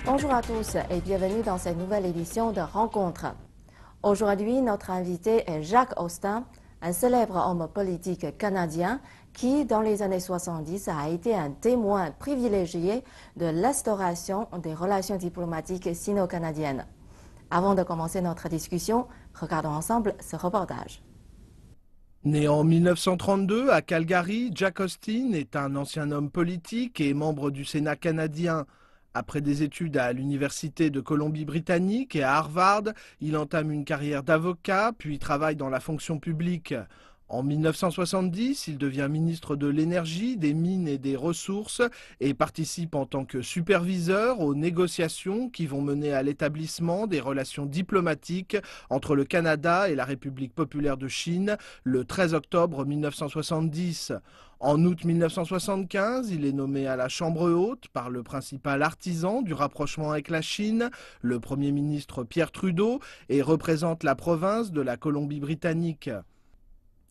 Bonjour à tous et bienvenue dans cette nouvelle édition de Rencontre. Aujourd'hui, notre invité est Jacques Austin, un célèbre homme politique canadien qui, dans les années 70, a été un témoin privilégié de l'instauration des relations diplomatiques sino-canadiennes. Avant de commencer notre discussion, regardons ensemble ce reportage. Né en 1932 à Calgary, Jack Austin est un ancien homme politique et membre du Sénat canadien. Après des études à l'Université de Colombie-Britannique et à Harvard, il entame une carrière d'avocat, puis travaille dans la fonction publique. En 1970, il devient ministre de l'Énergie, des Mines et des Ressources et participe en tant que superviseur aux négociations qui vont mener à l'établissement des relations diplomatiques entre le Canada et la République populaire de Chine le 13 octobre 1970. En août 1975, il est nommé à la Chambre haute par le principal artisan du rapprochement avec la Chine, le Premier ministre Pierre Trudeau, et représente la province de la Colombie-Britannique.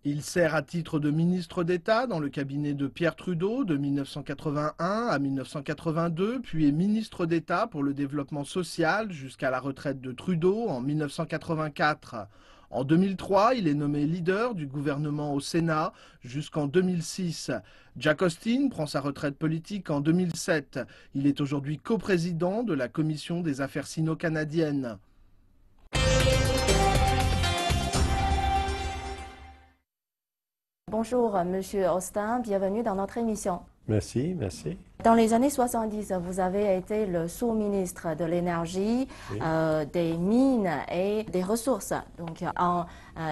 Il sert à titre de ministre d'État dans le cabinet de Pierre Trudeau de 1981 à 1982, puis est ministre d'État pour le développement social jusqu'à la retraite de Trudeau en 1984. En 2003, il est nommé leader du gouvernement au Sénat jusqu'en 2006. Jack Austin prend sa retraite politique en 2007. Il est aujourd'hui coprésident de la Commission des affaires sino-canadiennes. Bonjour, Monsieur Austin, bienvenue dans notre émission. Merci, merci. Dans les années 70, vous avez été le sous-ministre de l'Énergie, Oui. des Mines et des Ressources. Donc, en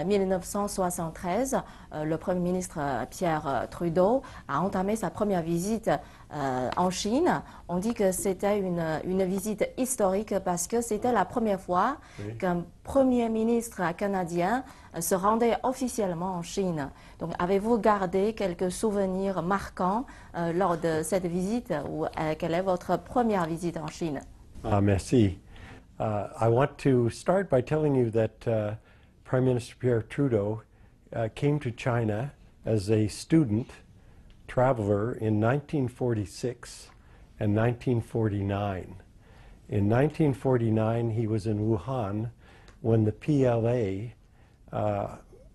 1973, le Premier ministre Pierre Trudeau a entamé sa première visite en Chine. On dit que c'était une visite historique parce que c'était la première fois Oui. qu'un Premier ministre canadien se rendait officiellement en Chine. Donc, avez-vous gardé quelques souvenirs marquants lors de cette visite ou quelle est votre première visite en Chine? Merci. I want to start by telling you that Prime Minister Pierre Trudeau came to China as a student traveler in 1946 and 1949. In 1949, he was in Wuhan when the PLA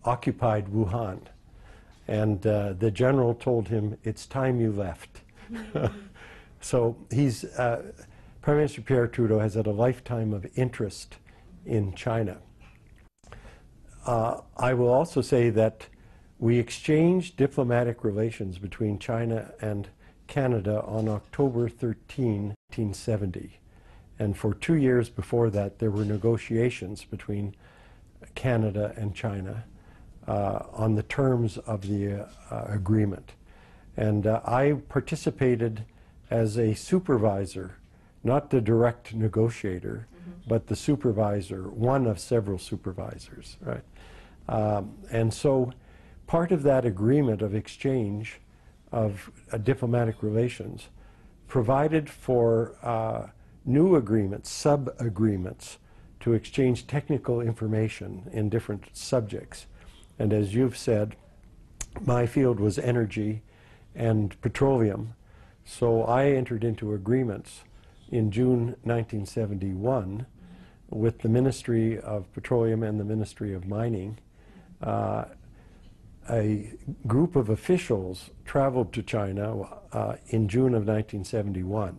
occupied Wuhan. And the general told him, "It's time you left." So he's, Prime Minister Pierre Trudeau has had a lifetime of interest in China. I will also say that we exchanged diplomatic relations between China and Canada on October 13, 1970. And for 2 years before that, there were negotiations between Canada and China on the terms of the agreement. And I participated as a supervisor, not the direct negotiator, but the supervisor, one of several supervisors, right? And so part of that agreement of exchange of diplomatic relations provided for new agreements, sub-agreements, to exchange technical information in different subjects. And as you've said, my field was energy and petroleum. So I entered into agreements in June 1971 with the Ministry of Petroleum and the Ministry of Mining. A group of officials traveled to China in June of 1971,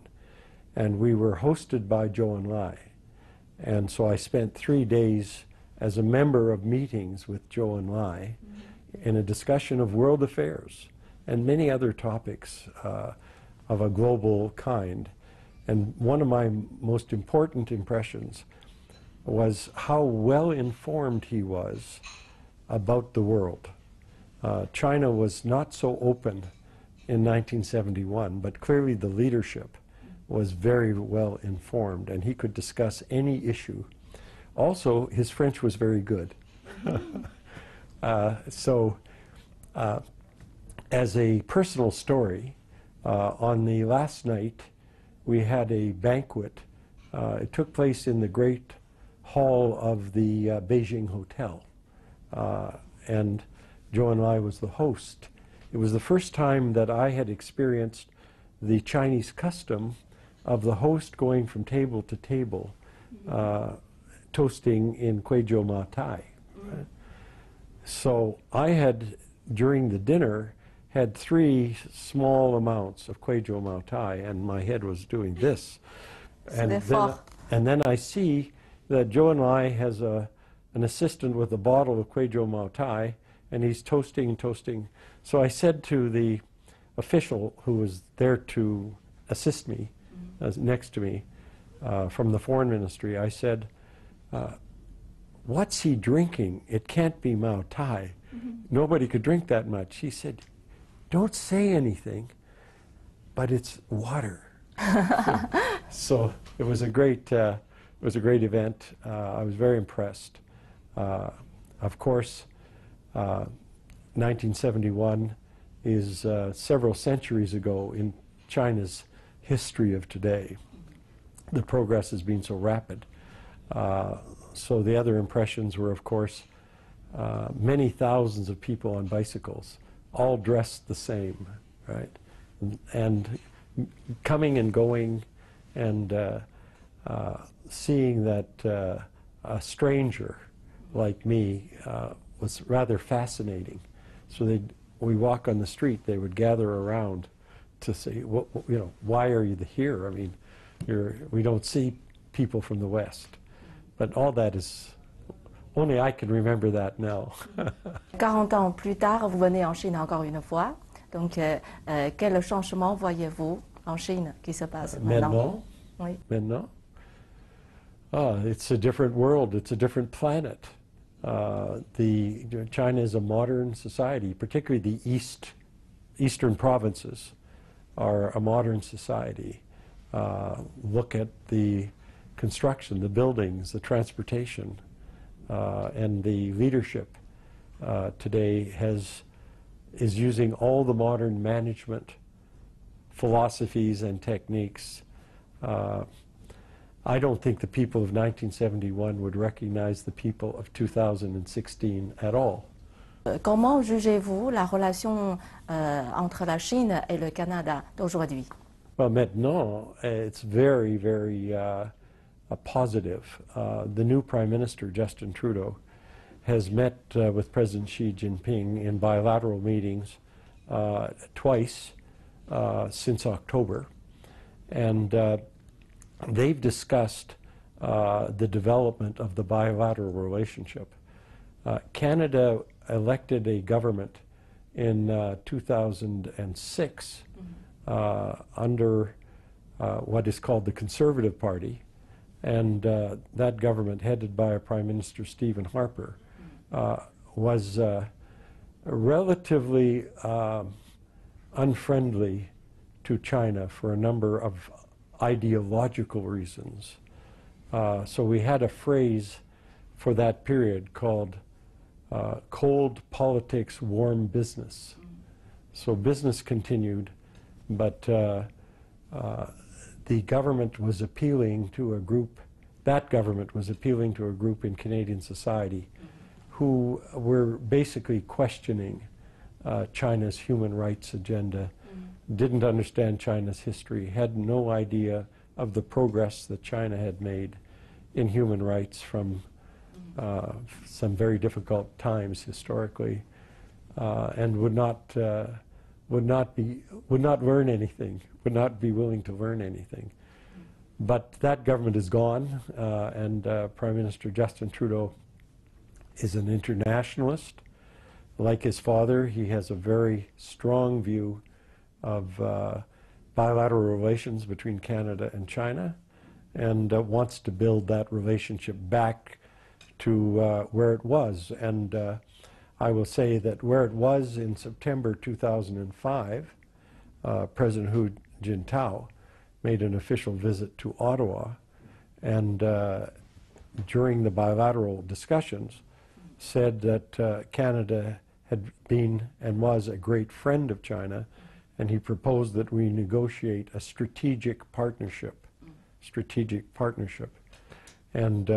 and we were hosted by Zhou Enlai. And so I spent 3 days as a member of meetings with Zhou Enlai in a discussion of world affairs and many other topics of a global kind. And one of my most important impressions was how well informed he was about the world. China was not so open in 1971, but clearly the leadership was very well informed, and he could discuss any issue. Also, his French was very good. As a personal story, on the last night, we had a banquet. It took place in the great hall of the Beijing Hotel, and Zhou Enlai was the host. It was the first time that I had experienced the Chinese custom of the host going from table to table, toasting in Kway Joe Ma Tai. Right? So I had, during the dinner, had 3 small amounts of Kway Joe Ma Tai, and my head was doing this. And then I see that Zhou Enlai has an assistant with a bottle of Kway Joe Ma Tai, and he's toasting. So I said to the official who was there to assist me, next to me, from the foreign ministry, I said, what's he drinking? It can't be Mao Tai. Nobody could drink that much. He said, don't say anything, but it's water. So it was a great event. I was very impressed. Of course, 1971 is several centuries ago in China's history of today. The progress has been so rapid. So the other impressions were, of course, many thousands of people on bicycles, all dressed the same, right? And coming and going, and seeing that a stranger like me was rather fascinating. So we walk on the street, they would gather around to say, why are you here? I mean, we don't see people from the West. But all that is, only I can remember that now. 40 ans plus tard, vous venez en Chine encore une fois. Donc, quel changement voyez-vous en Chine qui se passe maintenant? Oui. Maintenant? It's a different world. It's a different planet. China is a modern society, particularly the eastern provinces are a modern society. Look at the construction, the buildings, the transportation, and the leadership today is using all the modern management philosophies and techniques. I don't think the people of 1971 would recognize the people of 2016 at all. Comment jugez-vous la relation entre la Chine et le Canada d'aujourd'hui? Well, maintenant, it's very, very positive. The new Prime Minister, Justin Trudeau, has met with President Xi Jinping in bilateral meetings twice since October. And they've discussed the development of the bilateral relationship. Canada elected a government in 2006 under what is called the Conservative Party, and that government, headed by Prime Minister Stephen Harper, was relatively unfriendly to China for a number of ideological reasons. So we had a phrase for that period called cold politics, warm business. So business continued, but the government was appealing to a group, that government was appealing to a group in Canadian society who were basically questioning China's human rights agenda, didn't understand China's history, had no idea of the progress that China had made in human rights from some very difficult times historically, and would not learn anything, would not be willing to learn anything. But that government is gone, and Prime Minister Justin Trudeau is an internationalist. Like his father, he has a very strong view of bilateral relations between Canada and China, and wants to build that relationship back to where it was. And I will say that where it was in September 2005, President Hu Jintao made an official visit to Ottawa, and during the bilateral discussions said that Canada had been and was a great friend of China, and he proposed that we negotiate a strategic partnership. And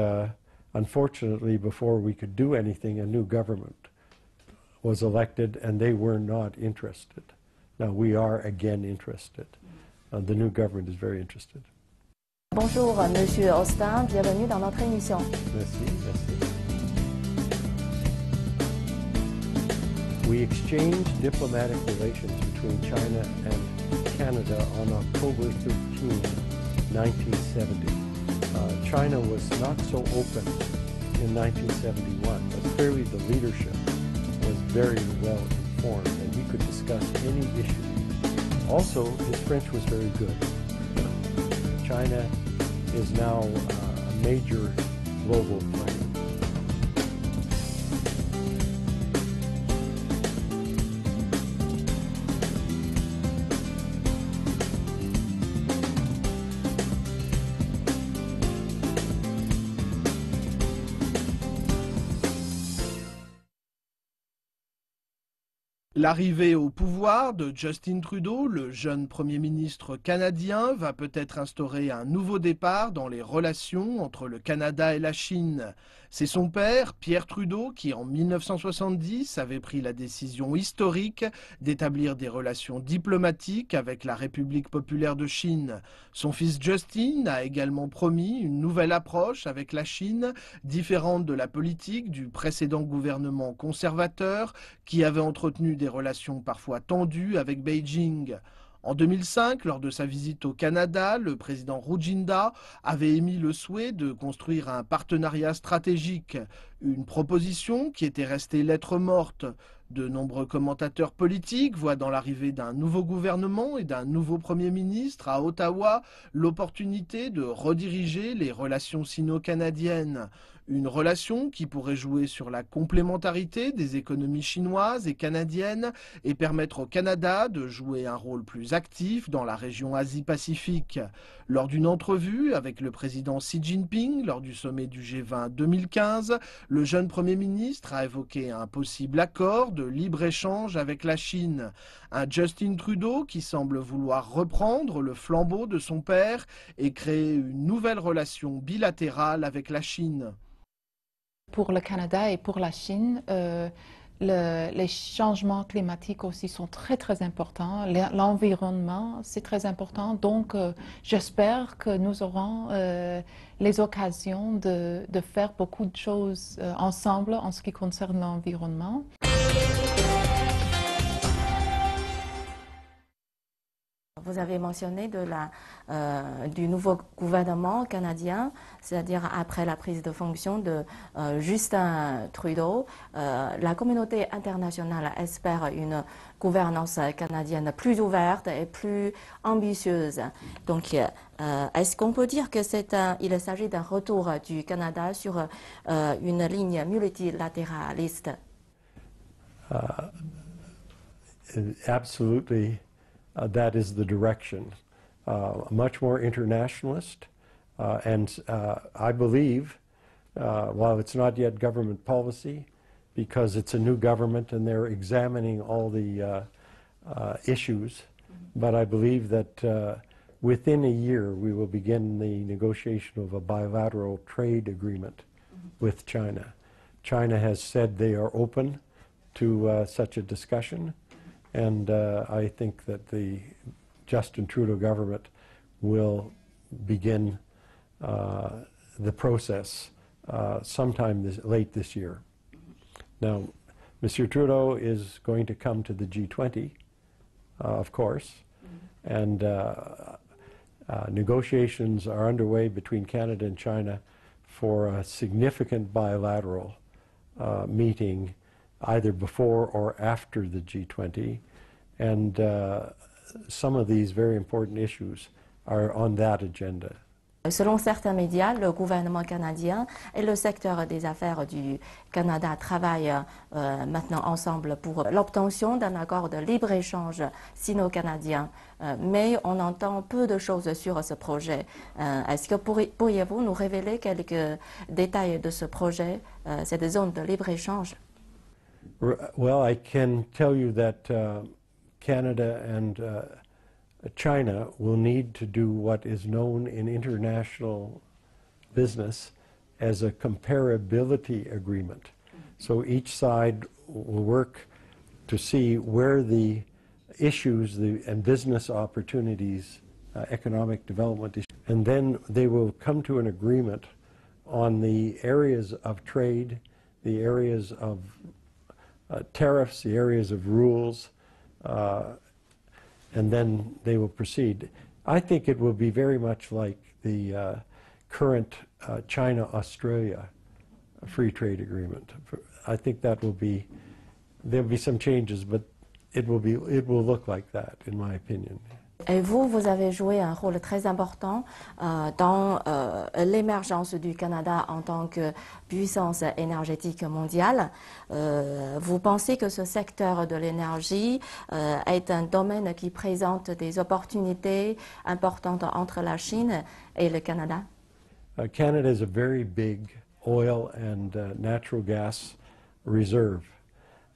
unfortunately, before we could do anything, a new government was elected, and they were not interested. Now we are again interested. The new government is very interested. Bonjour, Monsieur Austin, bienvenue dans notre émission. Merci, merci. We exchanged diplomatic relations between China and Canada on October 13, 1970. China was not so open in 1971, but clearly the leadership was very well informed and we could discuss any issue. Also, his French was very good. China is now a major global player. L'arrivée au pouvoir de Justin Trudeau, le jeune Premier ministre canadien, va peut-être instaurer un nouveau départ dans les relations entre le Canada et la Chine. C'est son père, Pierre Trudeau, qui en 1970 avait pris la décision historique d'établir des relations diplomatiques avec la République populaire de Chine. Son fils Justin a également promis une nouvelle approche avec la Chine, différente de la politique du précédent gouvernement conservateur qui avait entretenu des relations parfois tendues avec Beijing. En 2005, lors de sa visite au Canada, le président Rujinda avait émis le souhait de construire un partenariat stratégique, une proposition qui était restée lettre morte. De nombreux commentateurs politiques voient dans l'arrivée d'un nouveau gouvernement et d'un nouveau Premier ministre à Ottawa l'opportunité de rediriger les relations sino-canadiennes. Une relation qui pourrait jouer sur la complémentarité des économies chinoises et canadiennes et permettre au Canada de jouer un rôle plus actif dans la région Asie-Pacifique. Lors d'une entrevue avec le président Xi Jinping lors du sommet du G20 2015, le jeune Premier ministre a évoqué un possible accord de libre-échange avec la Chine. Un Justin Trudeau qui semble vouloir reprendre le flambeau de son père et créer une nouvelle relation bilatérale avec la Chine. Pour le Canada et pour la Chine, les changements climatiques aussi sont très très importants. L'environnement, c'est très important. Donc, j'espère que nous aurons les occasions de faire beaucoup de choses ensemble en ce qui concerne l'environnement. Vous avez mentionné du nouveau gouvernement canadien, c'est-à-dire après la prise de fonction de Justin Trudeau. La communauté internationale espère une gouvernance canadienne plus ouverte et plus ambitieuse. Donc, est-ce qu'on peut dire que il s'agit d'un retour du Canada sur une ligne multilatéraliste? Absolutely. That is the direction, much more internationalist, and I believe, while it's not yet government policy, because it's a new government and they're examining all the issues, but I believe that within a year we will begin the negotiation of a bilateral trade agreement with China. China has said they are open to such a discussion. And I think that the Justin Trudeau government will begin the process sometime late this year. Now, Monsieur Trudeau is going to come to the G20, of course, and negotiations are underway between Canada and China for a significant bilateral meeting either before or after the G20, and some of these very important issues are on that agenda. Selon certains médias, le gouvernement canadien et le secteur des affaires du Canada travaillent maintenant ensemble pour l'obtention d'un accord de libre-échange sino-canadien. Mais on entend peu de choses sur ce projet. Est-ce que pourriez-vous nous révéler quelques détails de ce projet, cette zone de libre-échange? Well, I can tell you that Canada and China will need to do what is known in international business as a comparability agreement. So each side will work to see where the issues and business opportunities, economic development issues, and then they will come to an agreement on the areas of trade, the areas of tariffs, the areas of rules, and then they will proceed. I think it will be very much like the current China-Australia free trade agreement. I think that will be, there'll be some changes, but it will look like that, in my opinion. Et vous, vous avez joué un rôle très important dans l'émergence du Canada en tant que puissance énergétique mondiale. Vous pensez que ce secteur de l'énergie est un domaine qui présente des opportunités importantes entre la Chine et le Canada? Canada is a very big oil and natural gas reserve,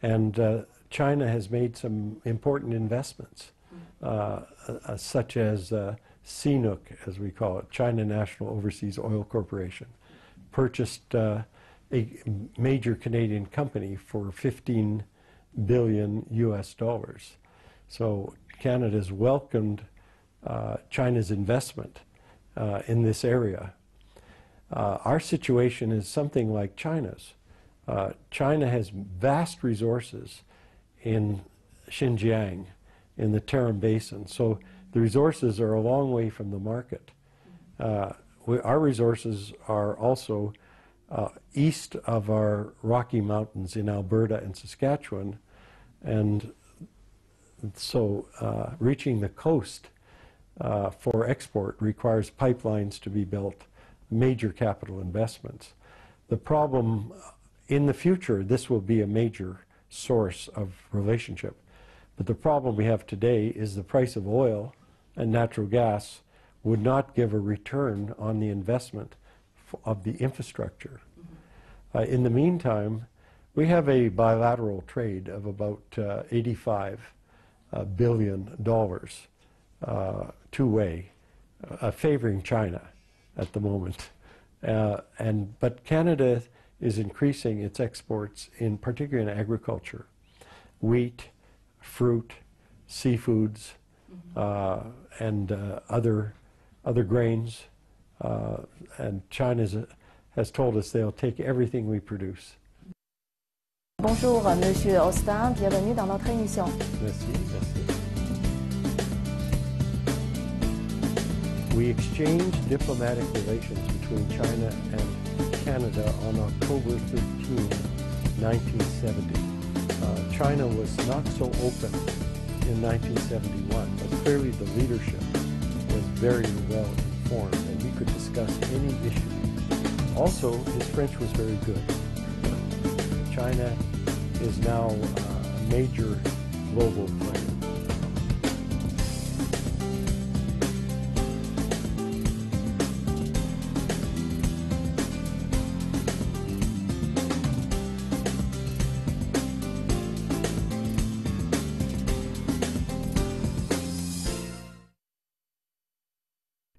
and China has made some important investments. Such as CNOOC, as we call it, China National Overseas Oil Corporation, purchased a major Canadian company for $15 billion US. So Canada has welcomed China's investment in this area. Our situation is something like China's. China has vast resources in Xinjiang, in the Tarim Basin. So the resources are a long way from the market. Our resources are also east of our Rocky Mountains in Alberta and Saskatchewan, and so reaching the coast for export requires pipelines to be built, major capital investments. The problem, in the future, this will be a major source of relationship. But the problem we have today is the price of oil and natural gas would not give a return on the investment of the infrastructure. In the meantime, we have a bilateral trade of about $85 billion two-way, favoring China at the moment. But Canada is increasing its exports, particularly in agriculture, wheat, fruit, seafoods, and other grains, and China has told us they'll take everything we produce. Bonjour, Monsieur Austin, bienvenue dans notre émission. Merci, merci. We exchanged diplomatic relations between China and Canada on October 13, 1970. China was not so open in 1971, but clearly the leadership was very well informed and he could discuss any issue. Also, his French was very good. China is now a major global player.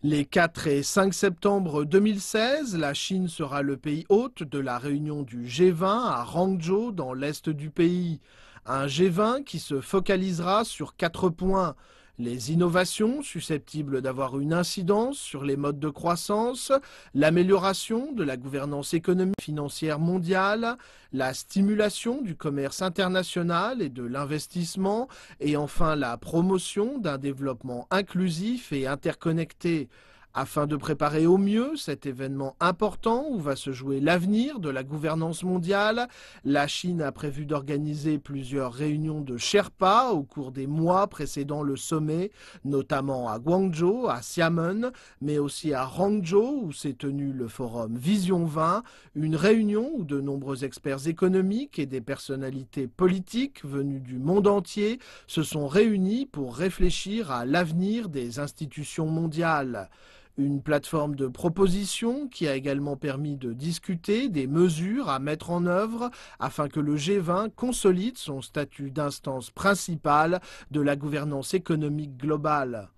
Les 4 et 5 septembre 2016, la Chine sera le pays hôte de la réunion du G20 à Hangzhou, dans l'est du pays. Un G20 qui se focalisera sur 4 points. Les innovations susceptibles d'avoir une incidence sur les modes de croissance, l'amélioration de la gouvernance économique et financière mondiale, la stimulation du commerce international et de l'investissement, et enfin la promotion d'un développement inclusif et interconnecté. Afin de préparer au mieux cet événement important où va se jouer l'avenir de la gouvernance mondiale, la Chine a prévu d'organiser plusieurs réunions de Sherpas au cours des mois précédant le sommet, notamment à Guangzhou, à Xiamen, mais aussi à Hangzhou où s'est tenu le forum Vision 20, une réunion où de nombreux experts économiques et des personnalités politiques venues du monde entier se sont réunis pour réfléchir à l'avenir des institutions mondiales. Une plateforme de propositions qui a également permis de discuter des mesures à mettre en œuvre afin que le G20 consolide son statut d'instance principale de la gouvernance économique globale.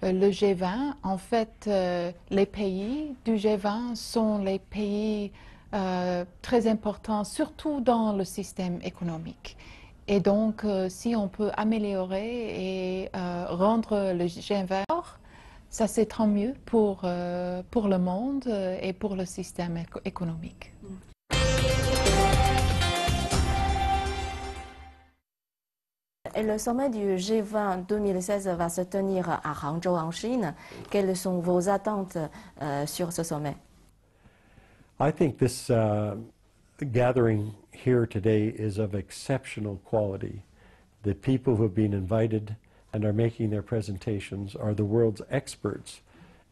Le G20, en fait, les pays du G20 sont les pays très importants, surtout dans le système économique. Et donc, si on peut améliorer et rendre le G20 Ça, c'est tant mieux pour le monde et pour le système économique. Et le sommet du G20 2016 va se tenir à Hangzhou en Chine. Quelles sont vos attentes sur ce sommet? I think this gathering here today is of exceptional quality. The people who have been invited and are making their presentations are the world's experts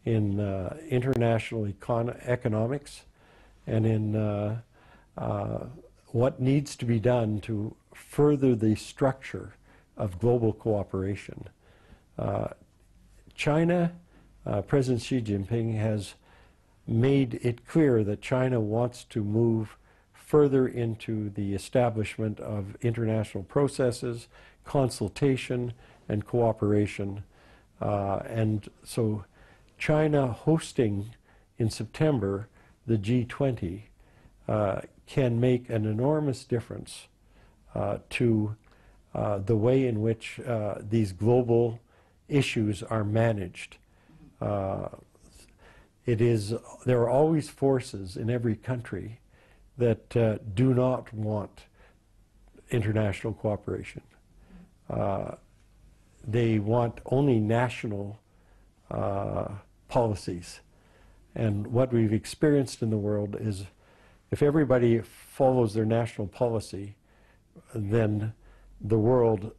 in international economics and in what needs to be done to further the structure of global cooperation. China, President Xi Jinping has made it clear that China wants to move further into the establishment of international processes, consultation, and cooperation. And so China hosting in September the G20 can make an enormous difference to the way in which these global issues are managed. There are always forces in every country that do not want international cooperation. They want only national policies. And what we've experienced in the world is if everybody follows their national policy, then the world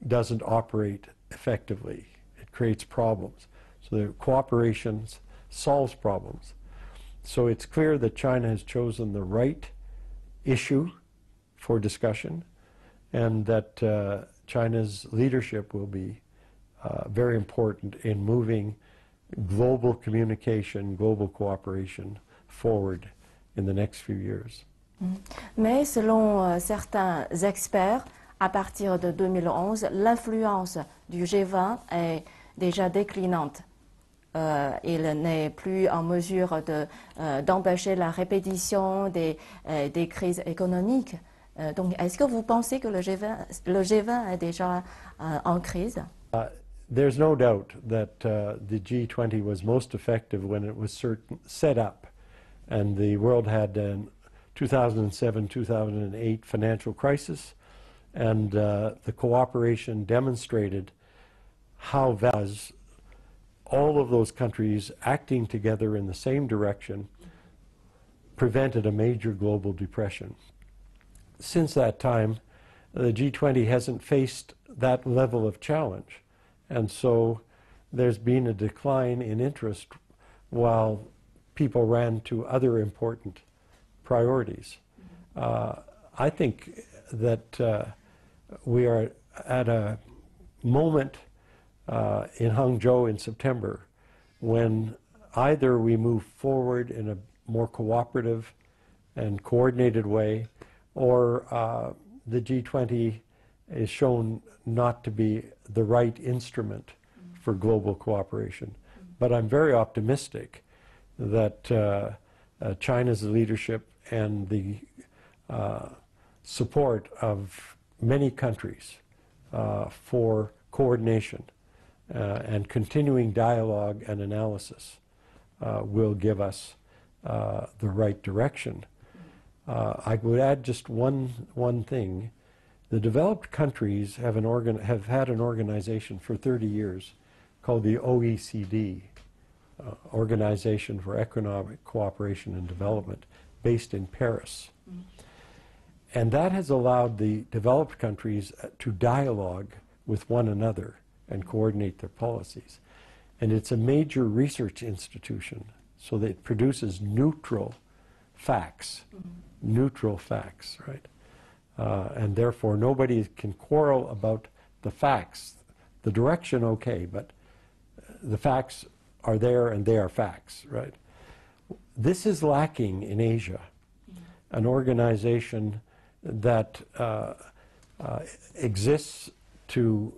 doesn't operate effectively. It creates problems. So the cooperation solves problems. So it's clear that China has chosen the right issue for discussion and that China's leadership will be very important in moving global communication, global cooperation forward in the next few years. Mais selon certains experts, à partir de 2011, l'influence du G20 est déjà déclinante. Il n'est plus en mesure d'empêcher la répétition des crises économiques. Donc, est-ce que vous pensez que le G20 est déjà en crise? There's no doubt that the G20 was most effective when it was set up, and the world had an 2007-2008 financial crisis, and the cooperation demonstrated how all of those countries acting together in the same direction prevented a major global depression. Since that time, the G20 hasn't faced that level of challenge. And so there's been a decline in interest while people ran to other important priorities. I think that we are at a moment in Hangzhou in September when either we move forward in a more cooperative and coordinated way, or the G20 is shown not to be the right instrument for global cooperation. But I'm very optimistic that China's leadership and the support of many countries for coordination and continuing dialogue and analysis will give us the right direction. I would add just one thing. The developed countries have had an organization for 30 years called the OECD, Organization for Economic Cooperation and Development, based in Paris. And that has allowed the developed countries to dialogue with one another and coordinate their policies. And it's a major research institution, so that it produces neutral facts, right? And therefore nobody can quarrel about the facts. The direction, okay, but the facts are there and they are facts, right? This is lacking in Asia, an organization that exists to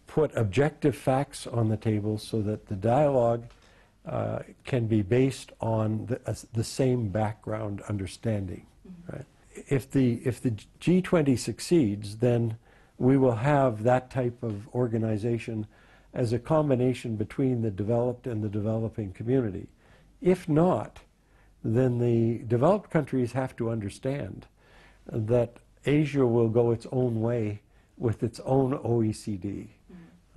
put objective facts on the table so that the dialogue can be based on the same background understanding, right? If the G20 succeeds, then we will have that type of organization as a combination between the developed and the developing community. If not, then the developed countries have to understand that Asia will go its own way with its own OECD.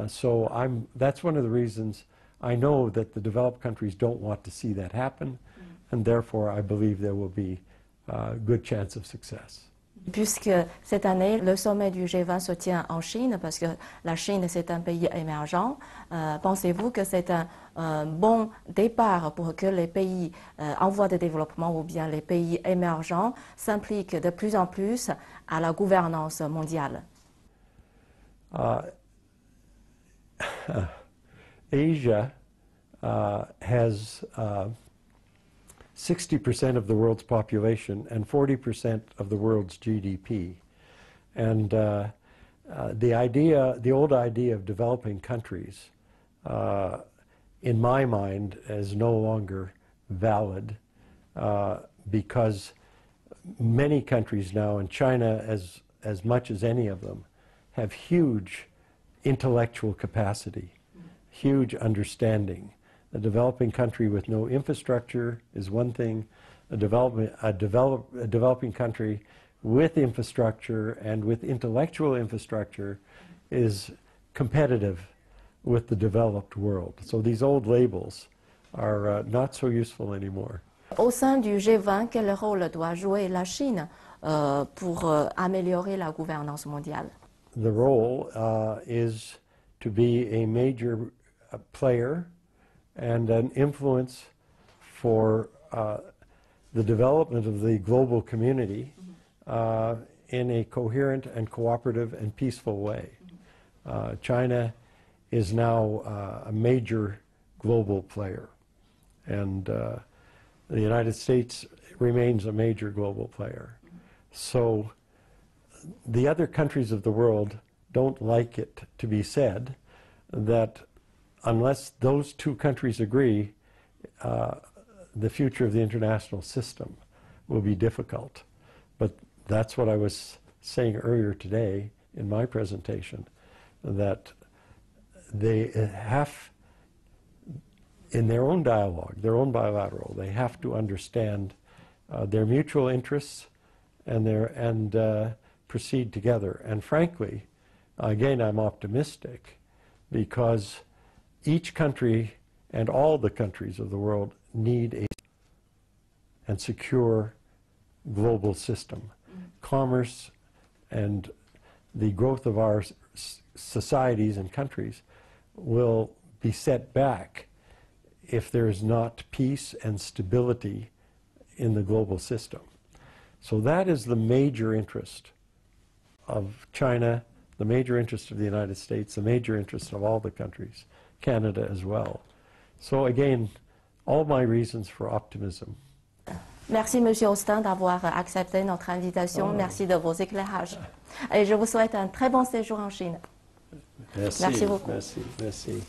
So that's one of the reasons I know that the developed countries don't want to see that happen, and therefore I believe there will be a good chance of success. Puisque cette année, le sommet du G20 se tient en Chine, parce que la Chine, c'est un pays émergent, pensez-vous que c'est un bon départ pour que les pays en voie de développement ou bien les pays émergents s'impliquent de plus en plus à la gouvernance mondiale? Asia has 60% of the world's population and 40% of the world's GDP. And the old idea of developing countries, in my mind, is no longer valid because many countries now, and China as much as any of them, have huge intellectual capacity, huge understanding. A developing country with no infrastructure is one thing. A developing country with infrastructure and with intellectual infrastructure is competitive with the developed world. So these old labels are not so useful anymore. Au sein du G20, quel rôle doit jouer la Chine pour améliorer la gouvernance mondiale? The role is to be a major player and an influence for the development of the global community in a coherent and cooperative and peaceful way. China is now a major global player, and the United States remains a major global player. So the other countries of the world don't like it to be said that unless those two countries agree, the future of the international system will be difficult. But that's what I was saying earlier today in my presentation, that they have, in their own dialogue, their own bilateral, they have to understand their mutual interests and proceed together. And frankly, again, I'm optimistic because each country and all the countries of the world need a and secure global system. Commerce and the growth of our societies and countries will be set back if there is not peace and stability in the global system. So that is the major interest of China, the major interest of the United States, the major interest of all the countries, Canada as well. So again, all my reasons for optimism. Merci, Monsieur Austin, d'avoir accepté notre invitation. Merci de vos éclairages. Et je vous souhaite un très bon séjour en Chine. Merci, Merci beaucoup. Merci.